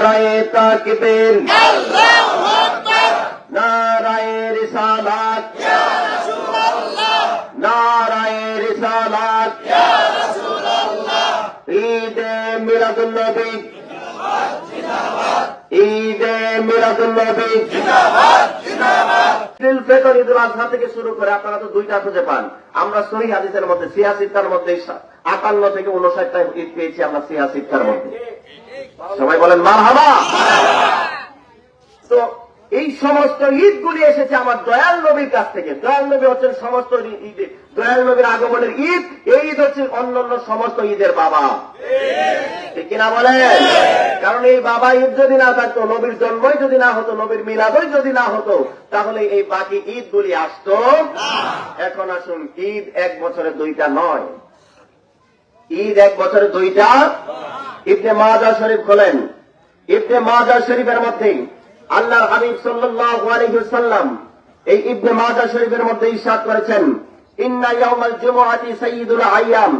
নারায়ে তাকবীর, আল্লাহু আকবার, নারায়ে রিসালাত, ইয়া রাসূলুল্লাহ, নারায়ে রিসালাত, ইয়া রাসূলুল্লাহ। ঈদে মিলাদুন নবী জিন্দাবাদ জিন্দাবাদ, ঈদে মিলাদুন নবী জিন্দাবাদ জিন্দাবাদ। ঈদুল ফিতর, ঈদুল আযহা থেকে শুরু করে আপনারা তো দুইটা খুঁজে পান। আমরা সহিহ হাদিসের মধ্যে ৮৬টার মধ্যে ৫৮ থেকে ৫৯টা ঈদ পেয়েছি আমরা ৮৬টার মধ্যে। সবাই বলেন মারহাবা। তো এই সমস্ত ঈদগুলি এসেছে আমার দয়াল নবীর কাছ থেকে। দয়াল নবী হচ্ছেন সমস্ত ঈদ, দয়াল নবীর আগমনের ঈদ, এই ঈদ হচ্ছে অন্যান্য সমস্ত ঈদের বাবা, ঠিক কিনা বলেন? কারণ এই বাবা ঈদ যদি না থাকতো, নবীর জন্মই যদি না হতো, নবীর মিলাদই যদি না হতো, তাহলে এই বাকি ঈদগুলি আসতো। এখন আসুন, ঈদ এক বছরে দুইটা নয়, ঈদ এক বছরে দুইটা। ইবনে মাজাহ শরীফ খোলেন, ইবনে মাজাহ শরীফের মধ্যে আল্লাহর হাবিব সাল্লাল্লাহু আলাইহি ওয়াসাল্লাম এই ইবনে মাজাহ শরীফের মধ্যে ইরশাদ করেছেন, ইন্না ইয়াওমাল জুমআতি সাইয়্যিদুল আইয়াম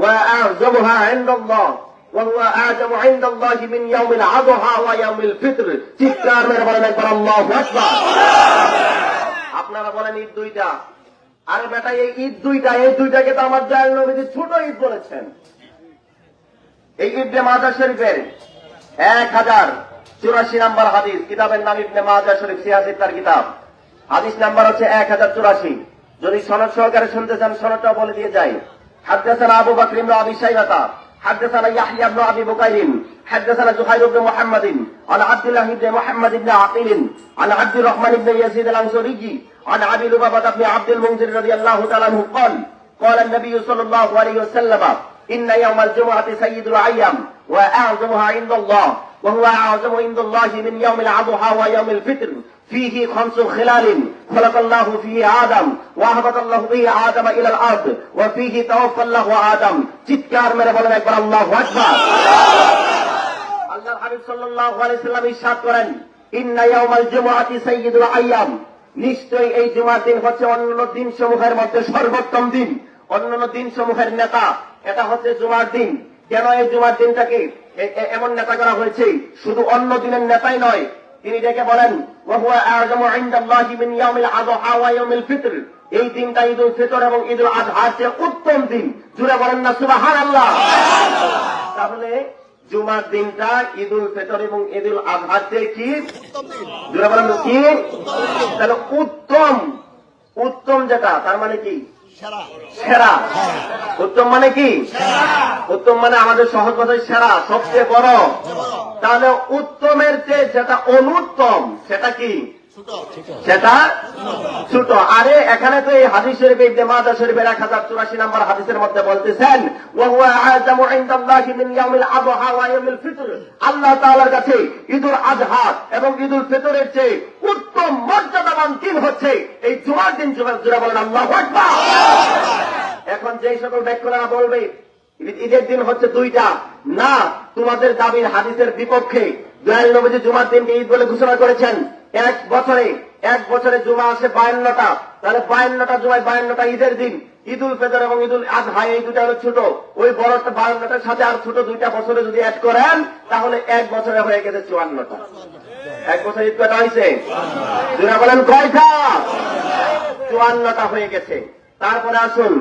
ওয়া আ'যামুহা ইনদাল্লাহ ওয়া হুয়া আ'যামু ইনদাল্লাহি মিন ইয়াউমিল আযহা ওয়া ইয়াউমিল ফিতর। চিৎকার মেরে বলেন একবার আল্লাহু আকবার। আপনারা বলেন ঈদ দুইটা, আরে বেটা এই ঈদ দুইটা, এই দুইটাকে তো আমার দয়াল নবী ছোট ঈদ বলেছেন। এই ইবনে মাজাহ শরীফের 1084 নম্বর হাদিস, কিতাবের নাম ইবনে মাজাহ শরীফ, ৮৬ তার কিতাব, হাদিস নাম্বার হচ্ছে 1084। যদি সনদ সহকারে শুনতে চান সনদটা বলে দিয়ে যাই। হাদদাসানা আবু বকর ইবনে আবি শাইবাহ, حدثنا يحيى بن ابي بكير، حدثنا زهير بن محمد عن عبد الله بن محمد بن عقيل عن عبد الرحمن بن يزيد الانصاري عن ابي لبابة بن عبد المنذر رضي الله تعالى عنه قال قال النبي صلى الله عليه وسلم إن يوم الجمعة سيد الأيام وأعظمها عند الله وهو أعظم عند الله من يوم الأضحى ويوم الفطر فيه 5 خلال خلق الله فيه آدم وأهبط الله به آدم إلى الأرض وفيه توفى الله آدم। চিৎকার মেরে বলেন একবার আল্লাহু আকবার। আল্লাহর হাবিব সাল্লাল্লাহু আলাইহি ওয়াসাল্লাম ইরশাদ করেন, ইন্না ইয়াওমাল জুমআতি সাইয়্যিদুল আইয়াম, নিশ্চয়ই এই জুমার দিন হচ্ছে অন্যান্য দিন সমূহের মধ্যে সর্বোত্তম দিন, অন্যান্য দিন সমূহের নেতা এটা হচ্ছে জুমার দিন। কেন এই জুমার দিনটাকে এমন নেতা করা হয়েছে? শুধু অন্য দিনের নেতাই নয়, তিনি ডেকে বলেন ওয়া হুয়া আ'যামু ইনদাল্লাহি মিন ইয়াউমিল আযহা ওয়া ইয়াউমিল ফিতর, এই দিনটা ঈদুল ফিতর এবং ঈদুল আযহার চেয়ে উত্তম দিন। জোরে বলেন না সুবহানাল্লাহ। তাহলে জুমার দিনটা ঈদুল ফিতর এবং ঈদুল আযহার চেয়ে কি উত্তম দিন? জোরে বলেন কি তাহলে উত্তম, উত্তম যেটা তার মানে কি সেরা। উত্তম মানে কি? উত্তম মানে আমাদের সহজ ভাষায় সেরা, সবচেয়ে বড়। তাহলে উত্তমের চেয়ে যেটা অনুত্তম সেটা কি? সেটা ছোট। আরে এখানে তো এই হাদিস শরীফে ইবনে মাজাহ শরীফের 1084 নম্বর হাদিসের মধ্যে বলতেছেন ওয়া হুয়া আ'যামু ইনদাল্লাহি মিন ইয়াউমিল আযহা ওয়া ইয়াউমিল ফিতর, আল্লাহ তাআলার কাছে ঈদুল আযহা এবং ঈদুল ফিতরের চেয়ে উত্তম মর্যাদাবান দিন হচ্ছে এই জুমার দিন। জোরে বলেন আল্লাহু আকবার। এখন যেই সকল ব্যাখ্যারা বলবে ঈদের দিন হচ্ছে দুইটা, না, তোমাদের দাবির হাদিসের বিপক্ষে। দয়াল নবী জুমার দিনকে ঈদ বলে ঘোষণা করেছেন। এক বছরে জুমা আসে 52টা, তাহলে 52টা জুমায় 52টা ঈদের দিন। ঈদুল ফিতর এবং ঈদুল আযহা এই দুটা হলো ছোট, ওই বড়টা 52টার সাথে আর ছোট দুইটা বছরে যদি অ্যাড করেন তাহলে এক বছরে হয়ে গেছে 54টা। এক বছর ঈদ কয়টা হয়েছে? যারা বলেন কয়টা? 54টা হয়ে গেছে। তারপরে আসুন,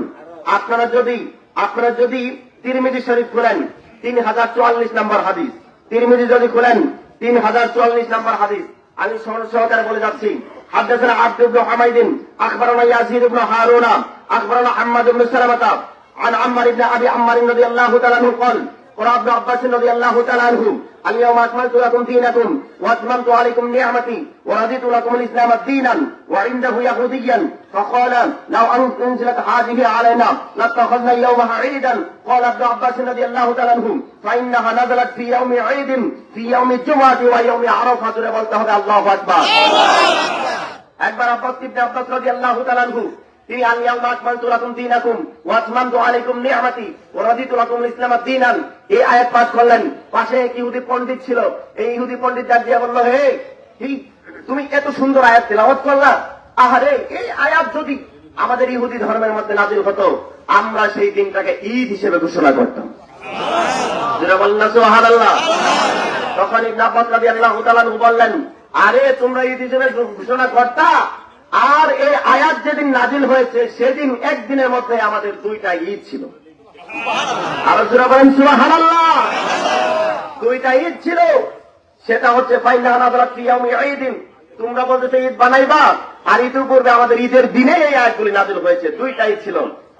আপনারা যদি তিরমিজি শরীফ খুলেন 3044 নম্বর হাদিস, তিরমিজি যদি খুলেন 3044 নম্বর হাদিস, আমি সহকারে বলে যাচ্ছি। حدثنا عبد بن حميد اخبرنا يزيد بن هارون اخبرنا محمد بن سلمة عن عمار بن ابي عمار رضي الله تعالى عنه قال قال ابن عباس رضي الله تعالى عنه اليوم اكملت لكم دينكم واتممت عليكم نعمتي ورضيت لكم الاسلام دينا وعنده يهوديا فقال لو انزلت هذه علينا لاتخذنا يومها عيدا قال ابن عباس رضي الله تعالى عنه فانها نزلت في يوم عيد في يوم الجمعه ويوم عرفه বলতে হবে আল্লাহু আকবার। একবার আব্বাস ইবনে আব্বাস রাদিয়াল্লাহু তাআলা আনহু তিনি আল-ইয়াউমা আকমালতু লাকুম দীনাকুম ওয়া আতমামতু আলাইকুম নি'মাতি ওয়া রাদিতু লাকুমুল ইসলাম দীনান, এই আয়াত পাঠ করলেন। পাশে এক ইহুদি পণ্ডিত ছিল, এই ইহুদি পণ্ডিত ডাক দিয়ে বলল, হে তুমি এত সুন্দর আয়াত তেলাওয়াত করলা, আহারে এই আয়াত যদি আমাদের ইহুদি ধর্মের মধ্যে নাযিল হতো আমরা সেই দিনটাকে ঈদ হিসেবে ঘোষণা করতাম। যারা বলেন না সুবহানাল্লাহ। তখন ইবনে আব্বাস রাদিয়াল্লাহু তাআলা আনহু বললেন, আরে তোমরা ঈদ হিসেবে ঘোষণা করতা, আর এই আয়াত যেদিন নাজিল হয়েছে সেদিন একদিনের মধ্যে আমাদের দুইটা ঈদ ছিল। আরো জোরে বলেন সুবহানাল্লাহ। দুইটা ঈদ ছিল, সেটা হচ্ছে ফাইনা নাযরাত ফি ইয়াউমি ঈদিন, তোমরা বলতেছো ঈদ বানাইবা, আর ঈদের পূর্বে আমাদের ঈদের দিনে এই আয়াতগুলি নাজিল হয়েছে। দুইটা ঈদ ছিল,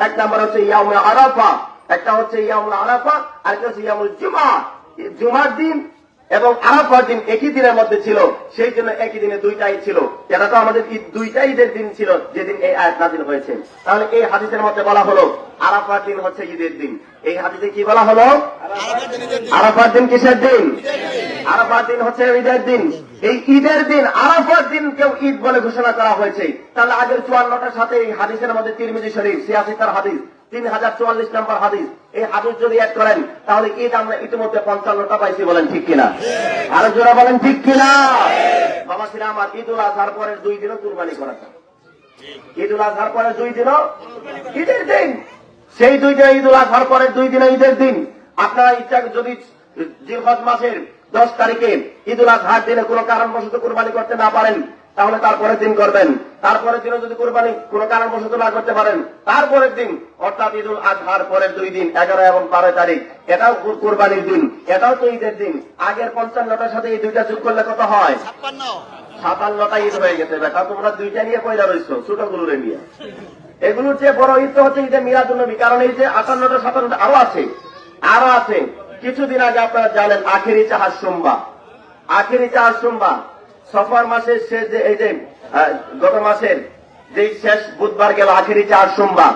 এক নাম্বার হচ্ছে ইয়াউমে আরাফা, একটা হচ্ছে ইয়াউমুল আরাফা, আর একটা হচ্ছে ইয়াউমুল জুমা। জুমার দিন এবং আরাফার দিন একই দিনের মধ্যে ছিল, সেই জন্য একই দিনে দুইটা ঈদ ছিল। এটা তো আমাদের ঈদ, দুইটা ঈদের দিন ছিল যেদিন এই আয়াত নাজিল হয়েছে। তাহলে এই হাদিসের মধ্যে বলা হলো আরাফার দিন হচ্ছে ঈদের দিন। এই হাদিসে কি বলা হলো? আরাফার দিন কিসের দিন? আরাফার দিন হচ্ছে ঈদের দিন। এই ঈদের দিন আরাফার দিন কেউ ঈদ বলে ঘোষণা করা হয়েছে। তাহলে আগের 54টার সাথে এই হাদিসের মধ্যে তিরমিজি শরীফ 86 হাদিস, 3044 নম্বর হাদিস, এই হাদিস যদি এক করেন তাহলে ঈদ আমরা ইতিমধ্যে 55টা পাইছি। বলেন ঠিক কিনা? আরো জোরে বলেন ঠিক কিনা? বাবা ছিল আমার ঈদুল আজহার পরের 2 দিনও কুরবানি করা যায়। ঈদুল আজহার পরের 2 দিনও ঈদের দিন, সেই 2 দিন ঈদুল আজহার পরের 2 দিনও ঈদের দিন। আপনারা ইচ্ছা যদি জিলহজ মাসের 10 তারিখে ঈদুল আজহার দিনে কোনো কারণবশত কুরবানি করতে না পারেন তাহলে তারপরের দিন করবেন। তারপরের দিনও যদি কুরবানি কোনো কারণবশত না করতে পারেন তারপরের দিন, অর্থাৎ ঈদুল আজহার পরের 2 দিন 11 এবং 12 তারিখ, এটাও কুরবানির দিন, এটাও তো ঈদের দিন। আগের 55টার সাথে এই দুইটা যোগ করলে কত হয়? 57টা ঈদ হয়ে গেছে। বেটা তোমরা দুইটা নিয়ে পয়দা রয়েছো, ছোটগুলোরে নিয়ে। এগুলোর চেয়ে বড় ঈদ তো হচ্ছে ঈদে মিলাদুন্নবী। কারণ এই যে 58টা 57টা আরো আছে। কিছুদিন আগে আপনারা জানেন আখেরি চাহার সোমবার, আখেরি চাহার সোমবার সফর মাসের শেষ, যে এই যে গত মাসের যে শেষ বুধবার গেল আখেরি চাহার সোমবার,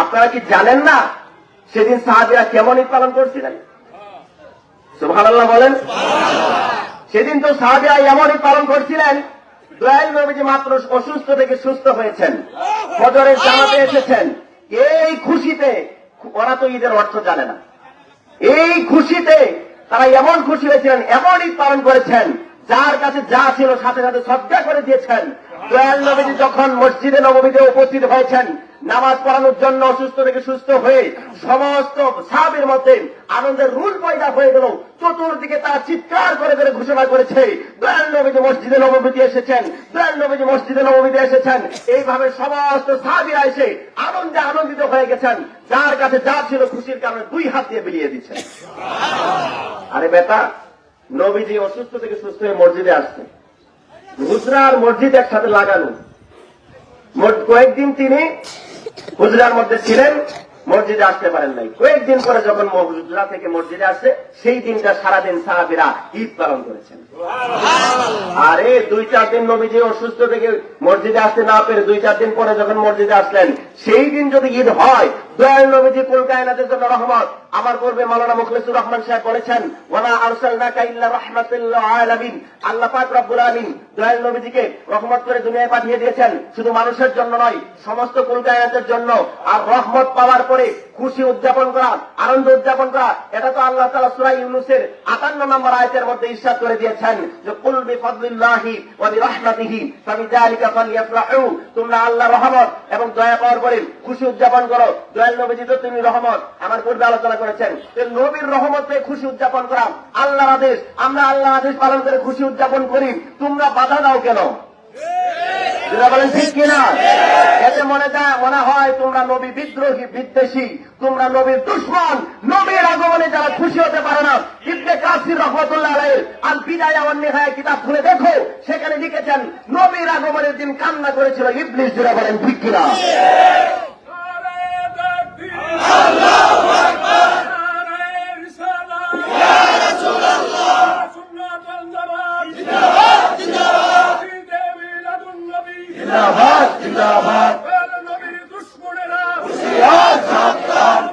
আপনারা কি জানেন না সেদিন সাহাবীরা কেমন ঈদ পালন করছিলেন? সুবহানাল্লাহ বলেন। সেদিন তো সাহাবীরা এমন ঈদ পালন করছিলেন, দয়াল নবীজি মাত্র অসুস্থ থেকে সুস্থ হয়েছেন, ফজরের জামাতে এসেছেন। এই খুশিতে, ওরা তো ঈদের অর্থ জানে না, এই খুশিতে তারা এমন খুশি হয়েছিলেন, এমন ঈদ পালন করেছেন, যার কাছে যা ছিল সাথে সাথে সদকা করে দিয়েছেন। দয়াল নবীজি যখন মসজিদে নববীতে উপস্থিত হয়েছেন নামাজ পড়ানোর জন্য, অসুস্থ থেকে সুস্থ হয়ে সমস্ত সাহাবীর মধ্যে আনন্দের রুল পয়দা হয়ে গেল। চতুর্দিকে তারা চিৎকার করে করে ঘোষণা করেছে, দয়াল নবীজি মসজিদে নববীতে এসেছেন, দয়াল নবীজি মসজিদে নববীতে এসেছেন। এইভাবে সমস্ত সাহাবীরা এসে আনন্দে আনন্দিত হয়ে গেছেন, যার কাছে যা ছিল খুশির কারণে 2 হাত দিয়ে বিলিয়ে দিচ্ছেন। আরে বেটা, নবীজি অসুস্থ থেকে সুস্থ হয়ে মসজিদে আসছেন, হুজরা আর মসজিদ একসাথে লাগানো। কয়েকদিন তিনি হুজরার মধ্যে ছিলেন, মসজিদে আসতে পারেন নাই। কয়েকদিন পরে যখন হুজরা থেকে মসজিদে আসছে, সেই দিনটা সারাদিন সাহাবীরা ঈদ পালন করেছেন। আরে 2-4 দিন নবীজি অসুস্থ থেকে মসজিদে আসতে না পেরে 2-4 দিন পরে যখন মসজিদে আসলেন, সেই দিন যদি ঈদ হয়, দয়াল নবীজি কুল কায়নাতের জন্য রহমত। আমার পূর্বে মাওলানা মুখলিসুর রহমান সাহেব বলেছেন, ওয়ালা আরসালনাকা ইল্লা রাহমাতাল লিল আলামিন, আল্লাহ পাক রব্বুল আলামিন দয়াল নবীজিকে রহমত করে দুনিয়ায় পাঠিয়ে দিয়েছেন, শুধু মানুষের জন্য নয়, সমস্ত কুল কায়নাতের জন্য। আর রহমত পাওয়ার পরে খুশি উদযাপন করা, আনন্দ উদযাপন করা, এটা তো আল্লাহ তাআলা সূরা ইউনূসের 58 নম্বর আয়াতের মধ্যে ইরশাদ করে দিয়েছেন যে কুল বিফাদলিল্লাহি ওয়া বিরাহমাতিহি ফাবিযালিকা ফালইফরাহু, তোমরা আল্লাহর রহমত এবং দয়া পাওয়ার পরে খুশি উদযাপন করো। দয়াল নবীজি তো তিনি রহমত, আমার পূর্বে আলোচনা করেছেন। নবীর রহমতে খুশি উদযাপন করা আল্লাহর আদেশ, আমরা আল্লাহর আদেশ পালন করে খুশি উদযাপন করি, তোমরা বাধা দাও কেন? বলেন ঠিক কিনা? এতে মনে হয় তোমরা নবী বিদ্রোহী, বিদ্বেষী, তোমরা নবীর দুশমন। নবীর আগমনে যারা খুশি হতে পারে না, ইবনে কাসির রাহমাতুল্লাহ আলাইহি আল বিদায়া ওয়ান নিহায়া কিতাব খুলে দেখো, সেখানে লিখেছেন নবীর আগমনের দিন কান্না করেছিল ইবলিস। যারা বলেন ঠিক কিনা? আল্লাহু আকবার, রিসালাত, ইয়া রাসূলুল্লাহ, সুন্নাত ওয়াল জামাত, জিন্দাবাদ জিন্দাবাদ, জিন্দাবাদ জিন্দাবাদ, নবীর দুশমনেরা হুঁশিয়ার সাবধান,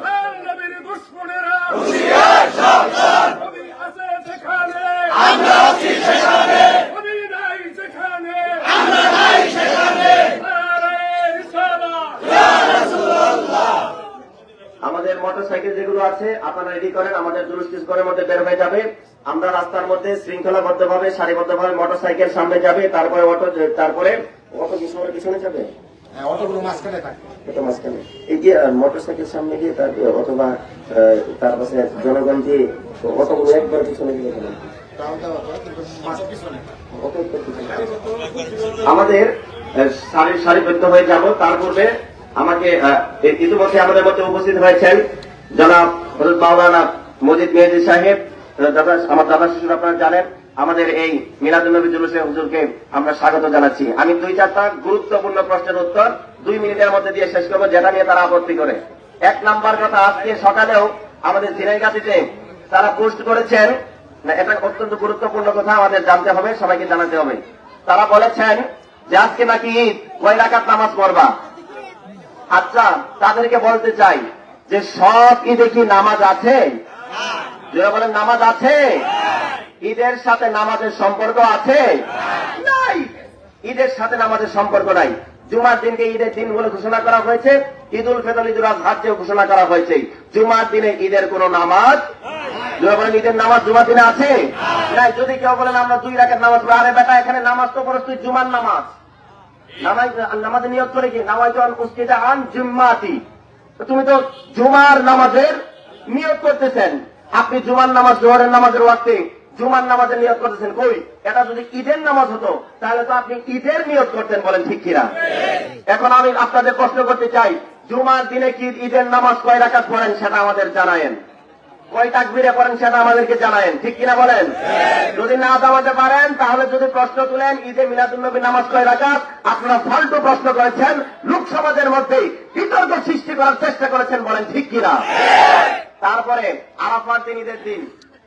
নবীর দুশমনেরা হুঁশিয়ার সাবধান। নবী আছে যেখানে আমরা আছি সেখানে, নবী নাই যেখানে আমরা নাই সেখানে, রিসালাত, ইয়া রাসূলুল্লাহ। আমাদের মোটরসাইকেল যেগুলো আছে আপনারা রেডি করেন, আমাদের জুলুস কিছুক্ষণের মধ্যে বের হয়ে যাবে। আমরা রাস্তার মধ্যে শৃঙ্খলাবদ্ধভাবে সারিবদ্ধভাবে মোটরসাইকেল সামনে যাবে, তারপরে অটো পিছনে যাবে, অটোগুলো মাঝখানে থাকবে, এটা মাঝখানে এগিয়ে মোটরসাইকেল সামনে গিয়ে অথবা তার পাশে জনগণ দিয়ে অটোগুলো একবার পিছনে গিয়ে আমাদের সারিবদ্ধ হয়ে যাব। তার পূর্বে আমাকে ইতিমধ্যে আমাদের মধ্যে উপস্থিত হয়েছেন জনাব হযরত মাওলানা মজিদ মেহেদী সাহেব, আমার দাদা শিশুর আপনারা জানেন। আমাদের এই মিলাদুন্নবী জুলুসে হুজুরকে আমরা স্বাগত জানাচ্ছি। আমি 2-4টা গুরুত্বপূর্ণ প্রশ্নের উত্তর 2 মিনিটের মধ্যে দিয়ে শেষ করবো, যেটা নিয়ে তারা আপত্তি করে। 1 নাম্বার কথা, আজকে সকালেও আমাদের ঝিনাইগাতিতে তারা পোস্ট করেছেন, না এটা অত্যন্ত গুরুত্বপূর্ণ কথা, আমাদের জানতে হবে, সবাইকে জানাতে হবে। তারা বলেছেন যে আজকে নাকি ঈদ, কয় রাকাত নামাজ পড়বা? আচ্ছা, তাদেরকে বলতে চাই যে সব ঈদে কি নামাজ আছে? যারা বলেন নামাজ আছে, ঈদের সাথে নামাজের সম্পর্ক আছে? নাই, ঈদের সাথে নামাজের সম্পর্ক নাই। জুমার দিনকে ঈদের দিন বলে ঘোষণা করা হয়েছে, ঈদুল ফিতর, ঈদুল আজহার চেয়ে ঘোষণা করা হয়েছে। জুমার দিনে ঈদের কোন নামাজ, যারা বলেন ঈদের নামাজ জুমার দিনে আছে? নাই। যদি কেউ বলেন আমরা 2 রাকাত নামাজ পড়ি, আরে বেটা এখানে নামাজ তো পড়ছ তুই জুমার নামাজ, নামাজে নিয়ত করে কি নামাজ আন জুম্মাতি, তুমি তো জুমার নামাজের নিয়ত করতেছেন। আপনি জুমার নামাজ, জোহরের নামাজের ওয়াক্তে জুমার নামাজের নিয়ত করতেছেন। কই, এটা যদি ঈদের নামাজ হতো তাহলে তো আপনি ঈদের নিয়ত করতেন, বলেন ঠিক কিনা? এখন আমি আপনাদের প্রশ্ন করতে চাই, জুমার দিনে কি ঈদের নামাজ কয় রাকাত পড়েন সেটা আমাদের জানায়েন, কয় তাকবীরে পড়েন সেটা আমাদেরকে জানায়েন, ঠিক কিনা বলেন? যদি না জানাতে পারেন তাহলে যদি প্রশ্ন তুলেন ঈদে মিলাদুন্নবী নামাজ কয় রাকাত, আপনারা ফালতু প্রশ্ন করেছেন, লোক সমাজের মধ্যে বিতর্ক সৃষ্টি করার চেষ্টা করেছেন, বলেন ঠিক কিনা? তারপরে আরাফার দিন, ঈদের দিন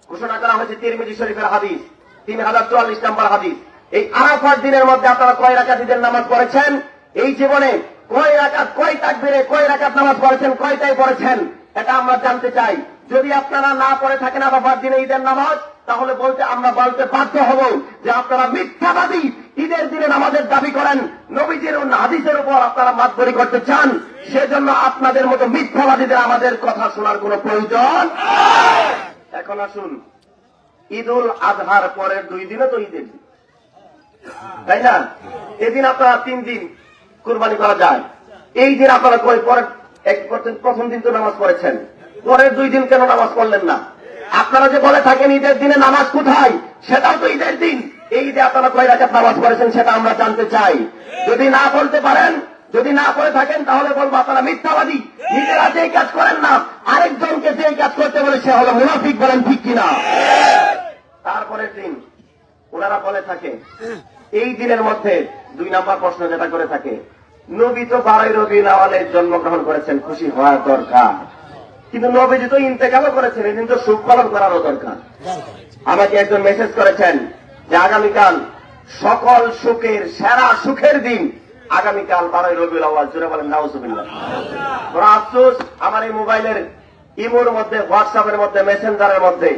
ঘোষণা করা হয়েছে তিরমিজি শরীফের হাদিস 3044 নম্বর হাদিস। এই আরাফার দিনের মধ্যে আপনারা কয় রাকাত ঈদের নামাজ পড়েছেন? এই জীবনে কয় রাকাত, কয় তাকবীরে কয় রাকাত নামাজ পড়েছেন, কয়টাই পড়েছেন, এটা আমরা জানতে চাই। যদি আপনারা না পড়ে থাকেন আরাফার দিনে ঈদের নামাজ, তাহলে আমরা বলতে বাধ্য হব যে আপনারা মিথ্যাবাদী। ঈদের দিনে নামাজের দাবি করেন, নবীজির হাদিসের উপর আপনারা মাতবরি করতে চান, সেজন্য আপনাদের মতো মিথ্যাবাদীদের আমাদের কথা শোনার কোন প্রয়োজন। এখন আসুন, ঈদুল আজহার পরের 2 দিনও তো ঈদের দিন, তাই না? এদিন আপনারা 3 দিন কুরবানি করা যায়, এই দিন আপনারা প্রথম দিন তো নামাজ পড়েছেন, পরের 2 দিন কেন নামাজ পড়লেন না? আপনারা যে বলে থাকেন ঈদের দিনে নামাজ কোথায়, সেটাও তো ঈদের দিন। এই ঈদে আপনারা কয় রাকাত নামাজ পড়েছেন সেটা আমরা জানতে চাই। যদি না বলতে পারেন, যদি না করে থাকেন, তাহলে বলবো আপনারা মিথ্যাবাদী। নিজেরা যে কাজ করেন না, আরেকজনকে যে কাজ করতে বলে সে হলো মুনাফিক, বলেন ঠিক কিনা? তারপরের দিন ওনারা বলে থাকে, এই দিনের মধ্যে 2 নাম্বার প্রশ্ন যেটা করে থাকে, নবী তো 12 রবিউল আউয়ালে জন্মগ্রহণ করেছেন, খুশি হওয়া দরকার, কিন্তু নবীজি তো ইন্তেকালও করেছেন, এই দিন তো সুখ পালন করারও দরকার। আমাকে একজন মেসেজ করেছেন যে আগামীকাল সকল সুখের সেরা সুখের দিন, আগামীকাল 12 রবিউল আউয়াল। জোরে বলেন নাউজুবিল্লাহ। বড় আফসোস, আমার এই মোবাইলের ইমোর মধ্যে, হোয়াটসঅ্যাপের মধ্যে, মেসেঞ্জারের মধ্যে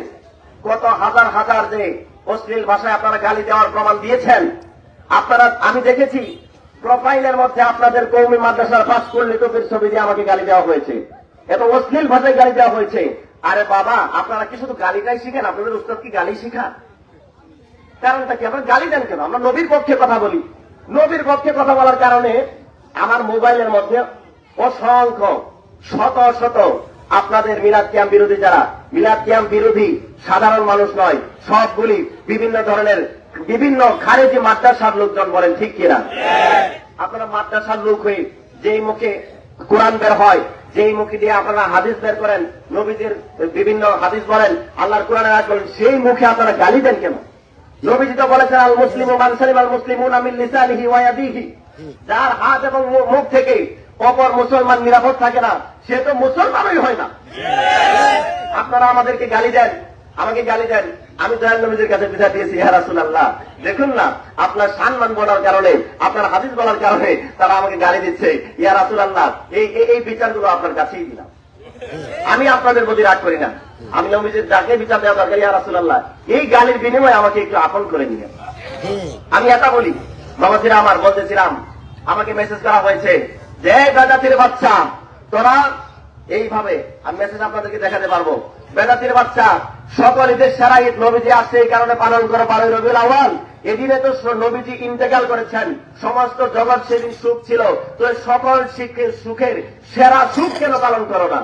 কত হাজার হাজার যে অশ্লীল ভাষায় আপনারা গালি দেওয়ার প্রমাণ দিয়েছেন। আপনারা, আমি দেখেছি প্রোফাইলের মধ্যে আপনাদের কওমি মাদ্রাসার পাস করলে টুপির ছবি দিয়ে আমাকে গালি দেওয়া হয়েছে, এত অশ্লীল ভাষায় গালি দেওয়া হয়েছে। আরে বাবা, আপনারা কি শুধু গালিটাই শিখেন? আপনাদের উস্তাদ কি গালি শিখান? কারণটা কি? আপনারা গালি দেন কেন? আমরা নবীর পক্ষে কথা বলি। নবীর পক্ষে কথা বলার কারণে আমার মোবাইলের মধ্যে অসংখ্য শত শত আপনাদের মিলাদ কিয়াম বিরোধী, যারা মিলাদ কিয়াম বিরোধী সাধারণ মানুষ নয়, সবগুলি বিভিন্ন ধরনের বিভিন্ন খারেজি মাদ্রাসার লোকজন, বলেন ঠিক কিনা? আপনারা মাদ্রাসার লোক হয়ে যেই মুখে কোরআন বের হয়, যেই মুখে দিয়ে আপনারা হাদিস বের করেন, নবীজির বিভিন্ন হাদিস বলেন, আল্লাহর কোরআনের আয়াত বলেন, সেই মুখে আপনারা গালি দেন কেন? নবীজি তো বলেছেন আল মুসলিমু মান সালিমাল মুসলিমুনা মিন লিসানিহি ওয়া ইয়াদিহি, যার হাত এবং মুখ থেকে অপর মুসলমান নিরাপদ থাকে না, সে তো মুসলমানই হয় না। আপনারা আমাদেরকে গালি দেন, আমাকে গালি দেন। আমি দয়াল নবীজির কাছে বিচার দিয়েছি, ইয়া রাসূলুল্লাহ, দেখুন না আপনার সম্মান বলার কারণে, আপনার হাদিস বলার কারণে তারা আমাকে গালি দিচ্ছে, ইয়া রাসূলুল্লাহ, এই বিচারগুলো আপনার কাছেই দিলাম। আমি আপনাদের প্রতি রাগ করি না, আমি নবীজির যাকে বিচার দেওয়া দরকার, ইয়া রাসূলুল্লাহ, এই গালির বিনিময়ে আমাকে একটু আপন করে নিলেন। আমি এটা বলি, বাবাজিরা আমার, বলতেছিলাম, আমাকে মেসেজ করা হয়েছে যে বেদাতির বাচ্চা তোরা এইভাবে, আমি মেসেজ আপনাদেরকে দেখাতে পারবো, বেদাতির বাচ্চা, সকল ঈদের সেরা ঈদ নবীজি আসছে, এই কারণে পালন করো 12 রবিউল আউয়াল। এদিনে তো নবীজি ইন্তেকাল করেছেন, সমস্ত জগৎ সেদিন সুখ ছিল, তো সকল সুখের সেরা সুখ কেন পালন করো না?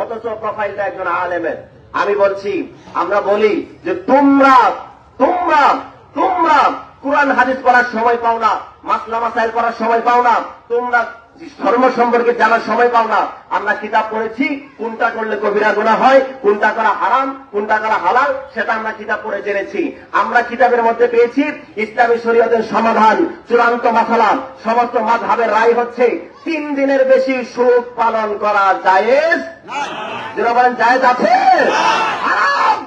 অথচ প্রোফাইলটা একজন আলেমের। আমি বলছি, আমরা বলি যে তোমরা তোমরা তোমরা কোরআন হাদিস পড়ার সময় পাও না, মাসলা মাসাইল পড়ার সময় পাও না, তোমরা ধর্ম সম্পর্কে জানার সময় পাও না। আমরা কিতাব পড়েছি, কোনটা করলে কবিরা গুনাহ হয়, কোনটা করা হারাম, কোনটা করা হালাল, সেটা আমরা কিতাব পড়ে জেনেছি। আমরা কিতাবের মধ্যে পেয়েছি ইসলামী শরীয়তের সমাধান, চূড়ান্ত মাসালা, সমস্ত মাযহাবের রায় হচ্ছে 3 দিনের বেশি সুদ পালন করা জায়েজ যারা বলেন জায়েজ আছে, হারাম,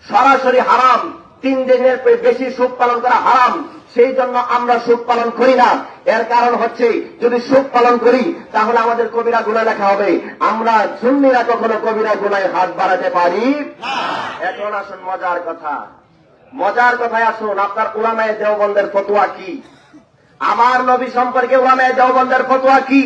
সরাসরি হারাম। 3 দিনের বেশি সুদ পালন করা হারাম। সেই জন্য আমরা সুদ পালন করি না। এর কারণ হচ্ছে যদি সুদ পালন করি তাহলে আমাদের কবিরা গুনাহ লেখা হবে। আমরা সুন্নিরা কখনো কবিরা গুনাহে হাত বাড়াতে পারি না। এখন আসুন মজার কথা, মজার কথায় আসুন। আপনার উলামায়ে দেওবন্দের ফতোয়া কি? আমার নবী সম্পর্কে উলামায়ে দেওবন্দের ফতোয়া কি?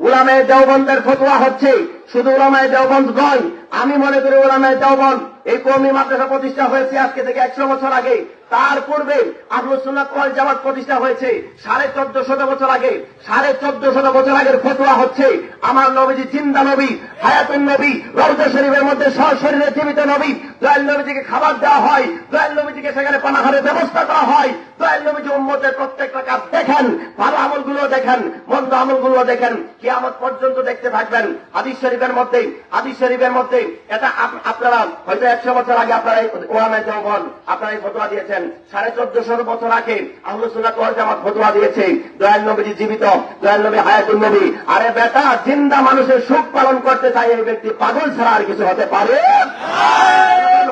উলামায়ে দেওবন্দের ফতোয়া হচ্ছে শুধু উলামায়ে দেওবন্দ নয়, আমি মনে করি উলামায়ে দেওবন্দ এই কওমি মাদ্রাসা প্রতিষ্ঠা হয়েছে আজকে থেকে 100 বছর আগে। তার পূর্বে আহলুস সুন্নাত ওয়াল জামাত প্রতিষ্ঠা হয়েছে 1450 বছর আগে। 1450 বছর আগের ফতোয়া হচ্ছে আমার নবীজি জিন্দা নবী, হায়াতুন নবী, রওজা শরীফের মধ্যে সশরীরে জীবিত নবী। দয়াল নবীজিকে খাবার দেওয়া হয়, দয়াল নবীজিকে সেখানে পানাহারের ব্যবস্থা করা হয়। দয়াল নবীজি উম্মতের প্রত্যেকটা কাজ দেখেন, ভালো আমলগুলো দেখেন, মন্দ আমলগুলো দেখেন, কিয়ামত পর্যন্ত দেখতে থাকবেন। হাদিস শরীফের মধ্যে এটা আপনারা হয়তো 100 বছর আগে আপনারা উলামায়ে দেওবন্দ আপনারা এই ফতোয়া দিয়েছেন। 1450 বছর আগে আহলুস সুন্নাত ওয়াল জামাত ফতোয়া দিয়েছে দয়াল নবীজি জীবিত, দয়াল নবী হায়াতুন নবী। আরে বেটা, জিন্দা মানুষের সুখ পালন করতে চাই এই ব্যক্তি পাগল ছাড়া আর কিছু হতে পারে?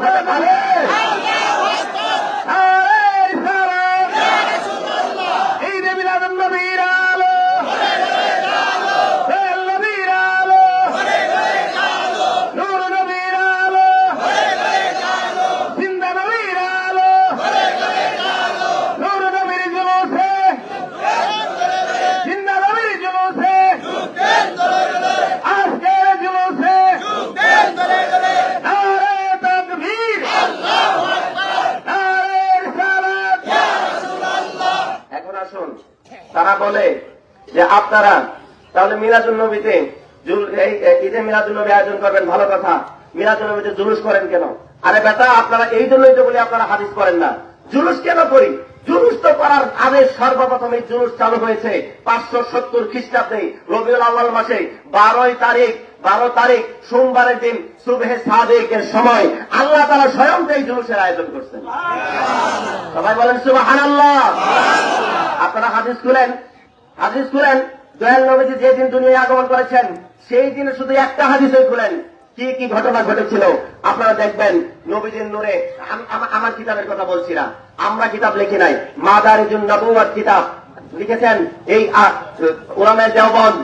হতে পারে? এই যে মিলাদুন নবীর আলো, দয়াল নবীর আলো, নূর নবীর আলো, জিন্দা নবীর আলো, নূর নবীর জুলুসে, জিন্দা নবীর জুলুসে, আজকের জুলুসে, নারে তাকবীর, নারে রিসালাত। এখন আসুন, তারা বলে যে আপনারা তাহলে মিলাদুন নবীতে এই ঈদে মিলাদুন নবী আয়োজন করবেন, ভালো কথা, মিলাদুন নবীতে জুলুস করেন কেন? আরে বেটা, আপনারা এই জন্যই তো বলি আপনারা হাদিস করেন না। জুলুস কেন করি? জুলুস তো করার আদেশ সর্বপ্রথম এই জুলুস চালু হয়েছে 570 খ্রিস্টাব্দে রবিউল আউয়াল মাসে 12 তারিখ সোমবারের দিন সুবহে সাদিকের সময় আল্লাহ তাআলা স্বয়ং এই জুলুসের আয়োজন করছেন। সবাই বলেন সুবহানাল্লাহ। আপনারা হাদিস খুলেন, দয়াল নবীজি যেদিন দুনিয়ায় আগমন করেছেন সেই দিনে শুধু একটা হাদিসই খুলেন, কি কি ঘটনা ঘটেছিল আপনারা দেখবেন। নবীজির নূরে, আমার কিতাবের কথা বলছি না, আমরা কিতাব লিখি নাই, মাদারিজুন নবুওয়াত কিতাব লিখেছেন এই উলামায়ে দেওবন্দ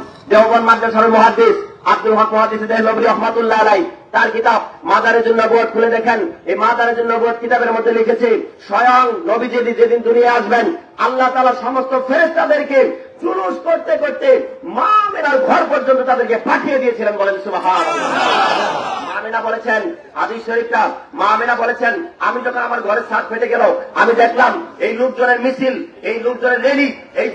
মাদ্রাসার মুহাদ্দিস আব্দুল হক মুহাদ্দিস দেহলভী রাহমাতুল্লাহ আলাইহি, তার কিতাব মাদারিজুন নবুওয়াত খুলে দেখেন। এই মাদারিজুন নবুওয়াত কিতাবের মধ্যে লিখেছে স্বয়ং নবীজি যেদিন দুনিয়ায় আসবেন আল্লাহ তাআলা সমস্ত ফেরেশতাদেরকে জুলুস করতে করতে মা আমিনার ঘর পর্যন্ত তাদেরকে পাঠিয়ে দিয়েছিলেন। বলেন সুবহানাল্লাহ। মা আমিনা বলেছেন, হাদিস শরীফটা, মা আমিনা বলেছেন আমি যখন আমার ঘরের ছাদ ফেটে গেল আমি দেখলাম এই লোকজনের মিছিল, এই লোকজনের র্যালি, এই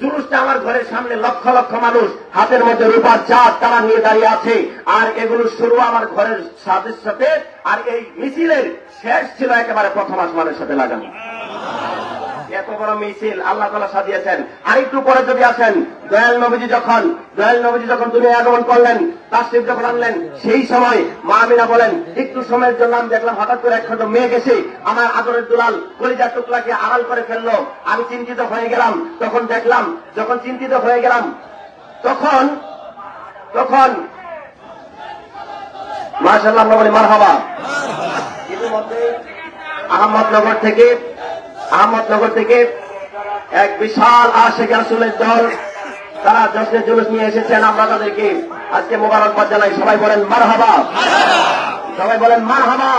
জুলুসটা আমার ঘরের সামনে লক্ষ লক্ষ মানুষ হাতের মধ্যে রূপার চাঁদ তারা নিয়ে দাঁড়িয়ে আছে। আর এগুলো শুরু আমার ঘরের ছাদের সাথে, আর এই মিছিলের শেষ ছিল একেবারে প্রথম আসমানের সাথে লাগানো। এত বড় মিছিল আল্লাহ তাআলা সাজিয়েছেন। আর একটু পরে যদি আসেন, দয়াল নবীজি যখন দুনিয়ায় আগমন করলেন, তাশরীফ যখন আনলেন, সেই সময় মা আমিনা বলেন একটু সময়ের জন্য আমি দেখলাম হঠাৎ করে এক খণ্ড মেঘ এসে আমার আদরের দুলাল কলিজার টুকরাকে আড়াল করে ফেললো। আমি চিন্তিত হয়ে গেলাম। যখন চিন্তিত হয়ে গেলাম তখন মাশাআল্লাহ আমরা বলি মারহাবা। ইতিমধ্যে আহমদনগর থেকে এক বিশাল আশিক রাসূলের দল তারা জশ্নে জুলুস নিয়ে এসেছেন। আমরা তাদেরকে আজকে মোবারকবাদ জানাই। সবাই বলেন মারহাবা, সবাই বলেন মারহাবা।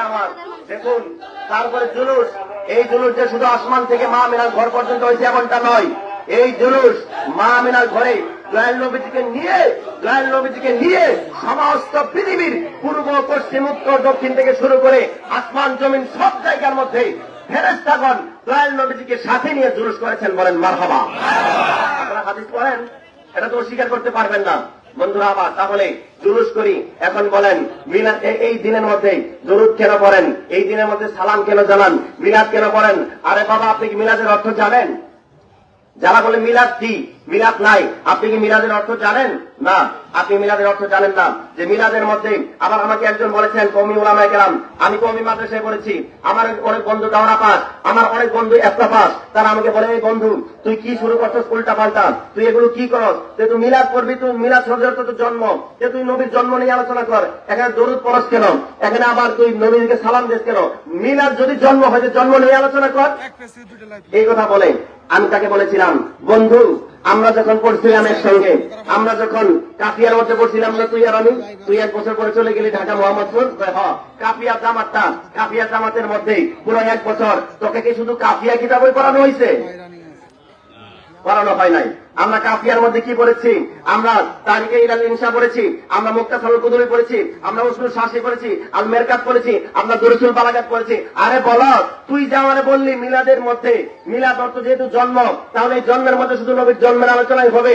আমার দেখুন, তারপরে জুলুস, এই জুলুস যে শুধু আসমান থেকে মা আমিনার ঘর পর্যন্ত হয়েছে এমনটা নয়। এই জুলুস মা আমিনার ঘরে দয়াল নবীজিকে নিয়ে সমস্ত পৃথিবীর পূর্ব পশ্চিম উত্তর দক্ষিণ থেকে শুরু করে আসমান জমিন সব জায়গার মধ্যে ফেরেশতাগণ দয়াল নবীজিকে সাথে নিয়ে জুলুস করেছেন। বলেন মারহাবা। আপনারা হাদিস পড়েন, এটা তো অস্বীকার করতে পারবেন না। বন্ধুরা আমার, তাহলে জুলুস করি, এখন বলেন মিলাদ এই দিনের মধ্যে দরুদ কেন পড়েন, এই দিনের মধ্যে সালাম কেন জানান, মিলাদ কেন পড়েন? আরে বাবা, আপনি কি মিলাদের অর্থ জানেন? যারা বলে মিলাদ কি, মিলাদ নাই, আপনি কি মিলাদের অর্থ জানেন? না, আপনি মিলাদের অর্থ জানেন না। যে মিলাদের মধ্যে আবার আমাকে একজন বলেছেন, কওমি উলামায়ে কেরাম, আমি কওমি মাদ্রাসায় পড়েছি, আমার অনেক বন্ধু দাওরা পাস, আমার অনেক বন্ধু একটা পাস, তারা আমাকে বলে, এই বন্ধু তুই কি শুরু করছিস উল্টা পাল্টা, তুই এগুলো কি করস, তুই মিলাদ করবি, তুই মিলাদ শব্দের তো জন্ম, তুই নবীর জন্ম নিয়ে আলোচনা কর, এখানে দরুদ পড়স কেন, এখানে আবার তুই নবীকে সালাম দিস কেন? মিলাদ যদি জন্ম হয়, জন্ম নিয়ে আলোচনা কর, এই কথা বলে। আমি তাকে বলেছিলাম, বন্ধু আমরা যখন পড়ছিলাম একসঙ্গে, আমরা যখন কাফিয়ার মধ্যে পড়ছিলাম না তুই আর আমি, তুই 1 বছর পরে চলে গেলি ঢাকা মোহাম্মদপুর, কাফিয়া জামাতটা, কাফিয়া জামাতের মধ্যে পুরো 1 বছর তোকে কি শুধু কাফিয়া কিতাবই পড়ানো হয়েছে? পড়ানো হয় নাই। আমরা কাফিয়ার মধ্যে কি পড়েছি? আমরা তারিখে ইলাল ইনসা পড়েছি, আমরা মুক্তাসারুল কুদুরি পড়েছি, আমরা উসুল শাসি পড়েছি, আল মেরকাত পড়েছি, আমরা দুরুসুল বালাগাত পড়েছি। আরে বলো, তুই যা মানে বললি মিলাদের মধ্যে, মিলাদ অর্থ যেহেতু জন্ম, তাহলে এই জন্মের মধ্যে শুধু নবীর জন্মের আলোচনাই হবে,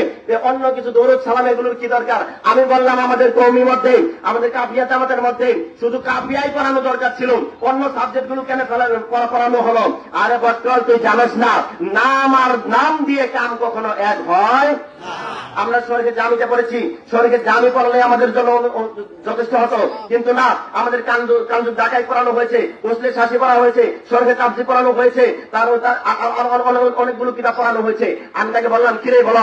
অন্য কিছু দরুদ সালাম এগুলোর কি দরকার? আমি বললাম আমাদের কওমির মধ্যে, আমাদের কাফিয়া জামাতের মধ্যে শুধু কাফিয়াই পড়ানো দরকার ছিল, অন্য সাবজেক্ট গুলো কেন পড়ানো হলো? আরে বটল, তুই জানোস না নাম আর নাম দিয়ে কাম কখনো এক হয়। আমরা শরীরে জামিতে পড়েছি, শরীরে জামি পড়লে আমাদের জন্য যথেষ্ট হতো, কিন্তু না, আমাদের কান্দু ডাকাই পড়ানো হয়েছে, মুসলে শাসি পড়া হয়েছে, শরীরে তাবজি পড়ানো হয়েছে, তার অনেকগুলো কিতাব পড়ানো হয়েছে। আমি তাকে বললাম, কিরে বল,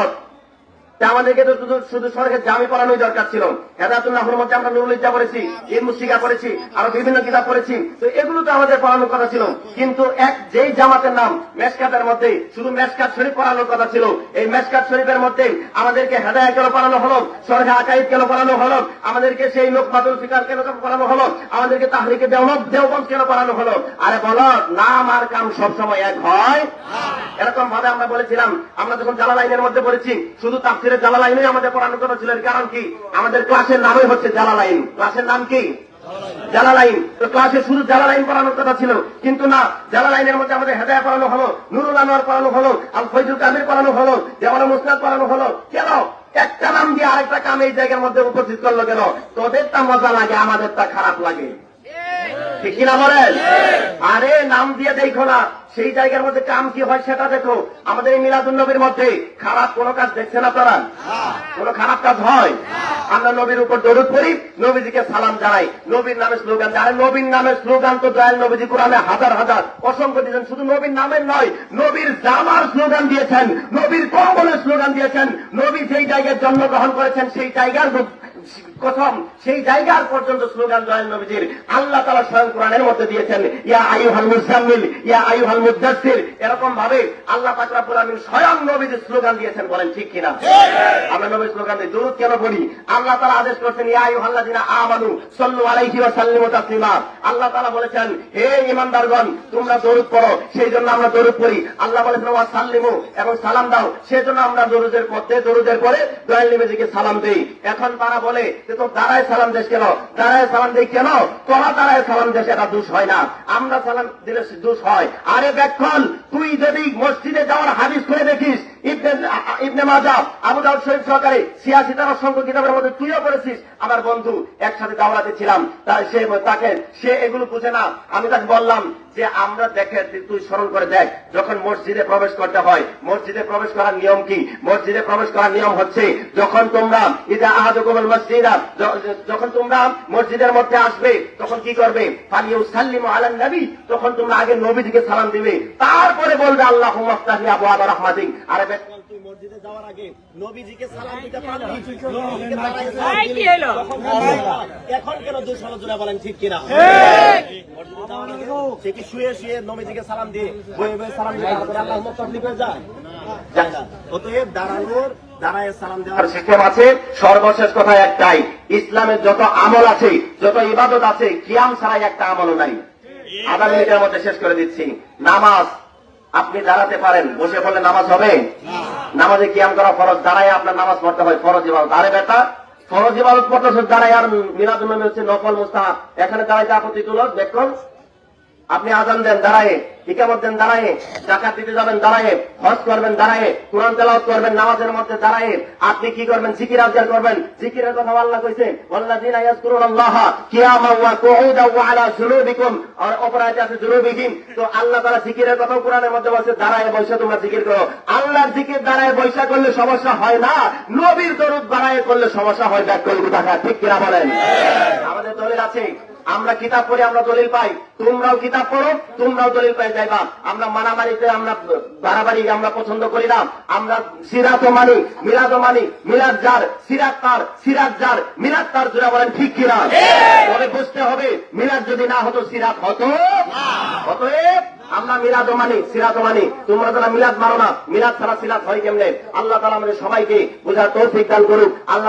আমাদেরকে তো শুধু সরকার জামি পড়ানোই দরকার ছিল। হেদায়াতুল্লাহর মধ্যে আমরা নুরুল ইজ্জা পড়েছি, ইলমুসিকা পড়েছি, আরো বিভিন্ন কিতাব পড়েছি, তো এগুলো তো আমাদের পড়ানোর কথা ছিল। কিন্তু যেই জামাতের নাম মেশকাতের মধ্যে শুধু মেশকাত শরীফ পড়ানোর কথা ছিল, এই মেশকাত শরীফের মধ্যে আমাদেরকে হেদায়া কেন পড়ানো হলো, সরহে আকাইদ কেন পড়ানো হলো, আমাদেরকে সেই লোকমাতুল ফিকার কেন পড়ানো হলো, আমাদেরকে তাহরিকে দেওবন্দ কেন পড়ানো হলো? আরে বলো, নাম আর কাম সবসময় এক হয়? এরকম ভাবে আমরা বলেছিলাম, আমরা যখন জালালাইনের মধ্যে পড়েছি, শুধু তাফসিরে জালালাইনই আমাদের পড়ানোর কথা ছিল। কারণ কি? আমাদের ক্লাসের নামই হচ্ছে জালালাইন। ক্লাসের নাম কি? জালালাইন। তো ক্লাসে শুধু জালালাইন পড়ানোর কথা ছিল, কিন্তু না, জালালাইনের মধ্যে আমাদের হেদায়া পড়ানো হলো, নুরুল আনোয়ার পড়ানো হলো, আল ফয়জুল কামিল পড়ানো হলো, জামাল মুসনাদ পড়ানো হলো। কেন? একটা নাম দিয়ে আরেকটা কাম এই জায়গার মধ্যে উপস্থিত করলো কেন? তোদেরটা মজা লাগে, আমাদেরটা খারাপ লাগে, ঠিক কিনা বলেন? আরে নাম দিয়ে দেখো না, সেই জায়গার মধ্যে কাম কি হয় সেটা দেখো। আমাদের এই মিলাদুন নবীর মধ্যে খারাপ কোন কাজ দেখছেন আপনারা? কোন খারাপ কাজ হয়? আমরা নবীর উপর দরুদ পড়ি, নবীজিকে সালাম জানাই, নবীর নামে স্লোগান দেয়। নবীর নামে স্লোগান তো দয়াল নবীজি কোরআনে হাজার হাজার অসংখ্য দিয়েছেন। শুধু নবীর নামের নয়, নবীর জামার স্লোগান দিয়েছেন, নবীর কম্বলের স্লোগান দিয়েছেন। নবী যেই জায়গায় জন্মগ্রহণ করেছেন সেই জায়গার প্রথম সেই জায়গার পর্যন্ত স্লোগান দয়াল নবীজির আল্লাহ তাআলা স্বয়ং কোরআনের মধ্যে দিয়েছেন, ইয়া আইয়ুহাল মুজাম্মিল, ইয়া আইয়ুহাল মুদাসসির। এরকম ভাবে আল্লাহ পাক রব্বুল আলামিন স্বয়ং নবীজির স্লোগান দিয়েছেন। বলেন ঠিক কিনা? আমরা নবীর স্লোগান দিই। দরুদ কেন পড়ি? আল্লাহ তাআলা আদেশ করেছেন, ইয়া আইয়ুহাল্লাযিনা আমানু সাল্লু আলাইহি ওয়া সাল্লিমু তাসলিমা। আল্লাহ তাআলা বলেছেন, হে ঈমানদারগণ তোমরা দরুদ পড়ো, সেই জন্য আমরা দরুদ পড়ি। আল্লাহ বলেছেন ওয়া সাল্লিমু, এবং সালাম দাও, সেই জন্য আমরা দরুদের পরে দয়াল নবীজিকে সালাম দেই। এখন তারা বলে যে তো দাঁড়ায় সালাম দেশ কেন? দাঁড়ায় সালাম দেই কেন? তোরা দাঁড়ায় সালাম দেশ, এটা দোষ হয় না, আমরা সালাম দিলে দোষ হয়। আরে দেখুন, তুই যদি মসজিদে যাওয়ার হাদিস করে দেখিস, ইবনে মাজাহ, আবু দাউদ শরীফ সহকারে 86 অসংখ্য কিতাবের মধ্যে তুইও পড়েছিস। আমার বন্ধু একসাথে দাওরাতে ছিলাম, তাই সে এগুলো বুঝে না। আমি তাকে বললাম যে আমরা দেখে, তুই স্মরণ করে দেখ, যখন মসজিদে প্রবেশ করতে হয়, মসজিদে প্রবেশ করার নিয়ম কি? মসজিদে প্রবেশ করার নিয়ম হচ্ছে, যখন তোমরা ইদা আহাদুকুমুল মাসজিদা, যখন তোমরা মসজিদের মধ্যে আসবে তখন কি করবে? ফালিউসাল্লিমু আলান নবী, তখন তোমরা আগে নবীজিকে সালাম দিবে, তারপরে বলবে আল্লাহুম্মা আফতাহি আবওয়াব রাহমাতিক। আরে তুই মসজিদে যাওয়ার আগে নবীজিকে সালাম দিতে পারবি? এখন কেন 200 জন বলেন ঠিক কিনা? সে কি শুয়ে শুয়ে নবীজিকে সালাম দিয়ে বয়ে বয়ে সালাম দিয়ে আল্লাহুম্মা তাসলিম হয়ে যায়? অতএব দাঁড়ায় সালাম দেওয়ার সিস্টেম আছে। সর্বশেষ কথা একটাই, ইসলামের যত আমল আছে, যত ইবাদত আছে, কিয়াম ছাড়াই একটা আমলও নাই। আধা মিনিটের মধ্যে শেষ করে দিচ্ছি। নামাজ আপনি দাঁড়াতে পারেন, বসে পড়লে নামাজ হবে? নামাজে কিয়াম করা ফরজ, দাঁড়ায় আপনার নামাজ পড়তে হয়, ফরজ ইবাদত। আরে বেটা, ফরজ ইবাদত পড়তে দাঁড়ায়, আর মিলাদুন নবী হচ্ছে নফল মুস্তাহাব। এখানে দাঁড়াইতে আপত্তি তুলো? দেখুন, আপনি আজান দেন দাঁড়ায়, ইকামত দেন দাঁড়ায়, জাকাত দিতে যাবেন দাঁড়ায়, হজ করবেন দাঁড়ায়, কোরআন তেলাওয়াত করবেন নামাজের মধ্যে দাঁড়ায়, আপনি কি করবেন? জিকির আজকার করবেন। জিকিরের কথা আল্লাহ কইছেন, ওয়াল্লাযিনা ইয়াযকুরুনাল্লাহা কিয়ামান ওয়া কুউদান ওয়া আলা জুনুবিকুম, আর অপরাধে আছে জুনুবিহিম। তো আল্লাহ তাআলা জিকিরের কথা কোরআনের মধ্যে বলছে, দাঁড়ায় বসে তোমরা জিকির করো। আল্লাহর জিকির দাঁড়ায় বসা করলে সমস্যা হয় না, নবীর দরুদ দাঁড়ায় করলে সমস্যা হয়। ব্যাকরণ কথা ঠিক কিনা বলেন? আমাদের দলিল আছে, আমরা কিতাব পড়ে আমরা দলিল পাই, তোমরাও কিতাব পড়ো, তোমরাও দলিল পাই যাইবা। আমরা মারামারিতে আমরা বাড়াবাড়ি আমরা পছন্দ করি না। আমরা সিরাতও মানি, মিলাদও মানি। মিলাদ যার, সিরাত তার, সিরাত যার, মিলাদ তার। জোরা বলেন ঠিক কিনা? তবে বুঝতে হবে, মিলাদ যদি না হতো সিরাত হতো। অতএব আমরা মিলাদও মানি, সিরাতও মানি। তোমরা যারা মিলাদ মানো না, মিলাদ ছাড়া সিরাত হয় কেমনে? আল্লাহ তাআলা আমাদের সবাইকে বোঝার তৌফিক দান করুক। আল্লাহ